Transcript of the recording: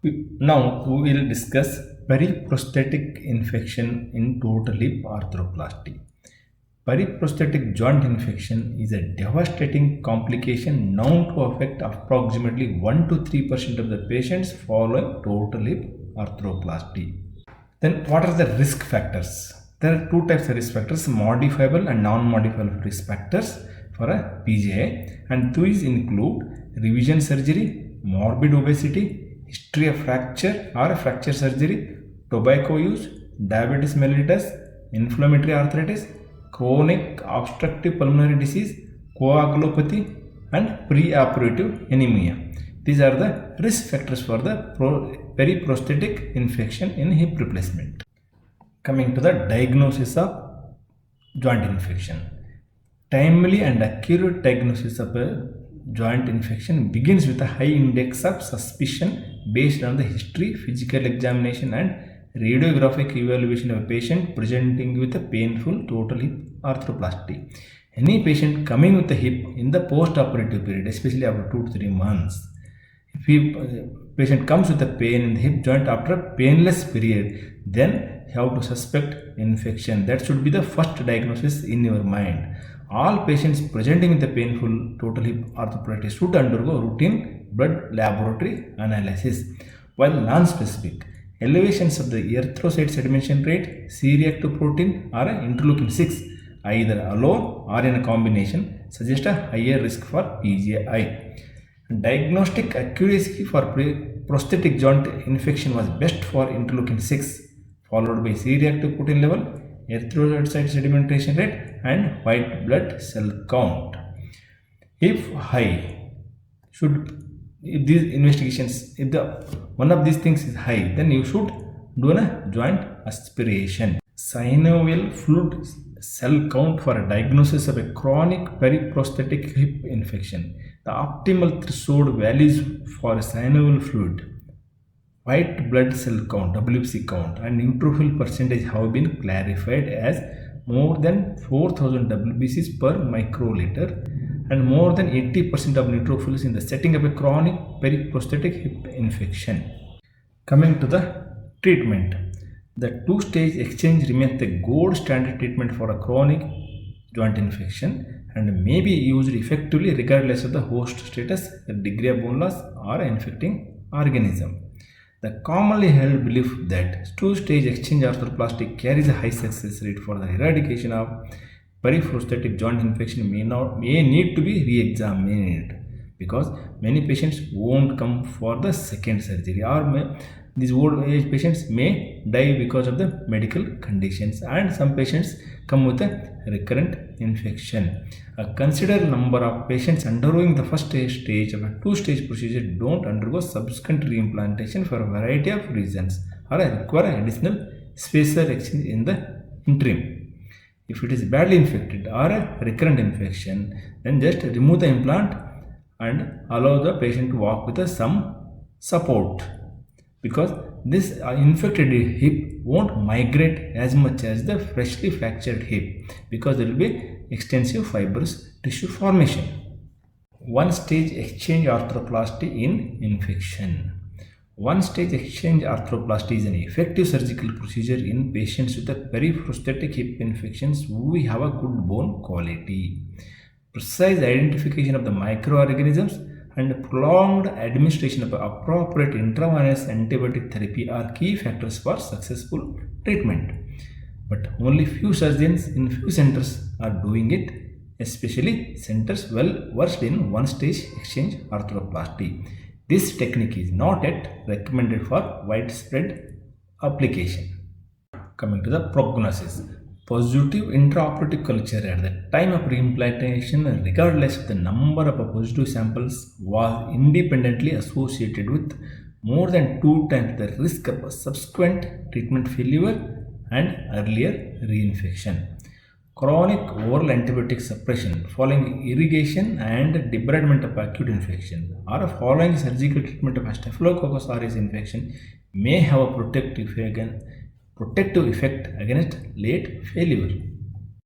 Now we will discuss periprosthetic infection in total hip arthroplasty. Periprosthetic joint infection is a devastating complication known to affect approximately 1 to 3% of the patients following total hip arthroplasty. Then, what are the risk factors? There are two types of risk factors, modifiable and non-modifiable risk factors for a PJI, and these include revision surgery, morbid obesity, history of fracture or a fracture surgery, tobacco use, diabetes mellitus, inflammatory arthritis, chronic obstructive pulmonary disease, coagulopathy, and preoperative anemia. These are the risk factors for the periprosthetic infection in hip replacement. Coming to the diagnosis of joint infection. Timely and accurate diagnosis of a joint infection begins with a high index of suspicion based on the history, physical examination, and radiographic evaluation of a patient presenting with a painful total hip arthroplasty. Any patient coming with a hip in the post-operative period, especially after 2 to 3 months, if patient comes with a pain in the hip joint after a painless period, then you have to suspect infection. That should be the first diagnosis in your mind. All patients presenting with a painful total hip arthroplasty should undergo routine blood laboratory analysis. While non-specific, elevations of the erythrocyte sedimentation rate, C-reactive protein, or interleukin 6, either alone or in a combination, suggest a higher risk for PJI. Diagnostic accuracy for prosthetic joint infection was best for interleukin 6, followed by C-reactive protein level, erythrocyte sedimentation rate, and white blood cell count. If these investigations, if one of these things is high, then you should do a joint aspiration. Synovial fluid cell count for a diagnosis of a chronic periprosthetic hip infection. The optimal threshold values for synovial fluid, white blood cell count, WBC count, and neutrophil percentage have been clarified as more than 4000 WBCs per microliter and more than 80% of neutrophils in the setting of a chronic periprosthetic hip infection. Coming to the treatment, the two-stage exchange remains the gold standard treatment for a chronic joint infection and may be used effectively regardless of the host status, the degree of bone loss, or infecting organism. The commonly held belief that two-stage exchange arthroplasty carries a high success rate for the eradication of periprosthetic joint infection may need to be re-examined because many patients won't come for the second surgery, or these old age patients may die because of the medical conditions, and some patients come with a recurrent infection. A considerable number of patients undergoing the first stage of a two-stage procedure don't undergo subsequent reimplantation for a variety of reasons or require additional spacer exchange in the interim. If it is badly infected or a recurrent infection, then just remove the implant and allow the patient to walk with some support, because this infected hip won't migrate as much as the freshly fractured hip because there will be extensive fibrous tissue formation. One-stage exchange arthroplasty in infection. One-stage exchange arthroplasty is an effective surgical procedure in patients with a periprosthetic hip infections who have a good bone quality. Precise identification of the microorganisms and prolonged administration of appropriate intravenous antibiotic therapy are key factors for successful treatment. But only few surgeons in few centers are doing it, especially centers well versed in one-stage exchange arthroplasty. This technique is not yet recommended for widespread application. Coming to the prognosis. Positive intraoperative culture at the time of reimplantation, regardless of the number of positive samples, was independently associated with more than 2 times the risk of subsequent treatment failure and earlier reinfection. Chronic oral antibiotic suppression following irrigation and debridement of acute infection or following surgical treatment of Staphylococcus aureus infection may have a protective effect against late failure.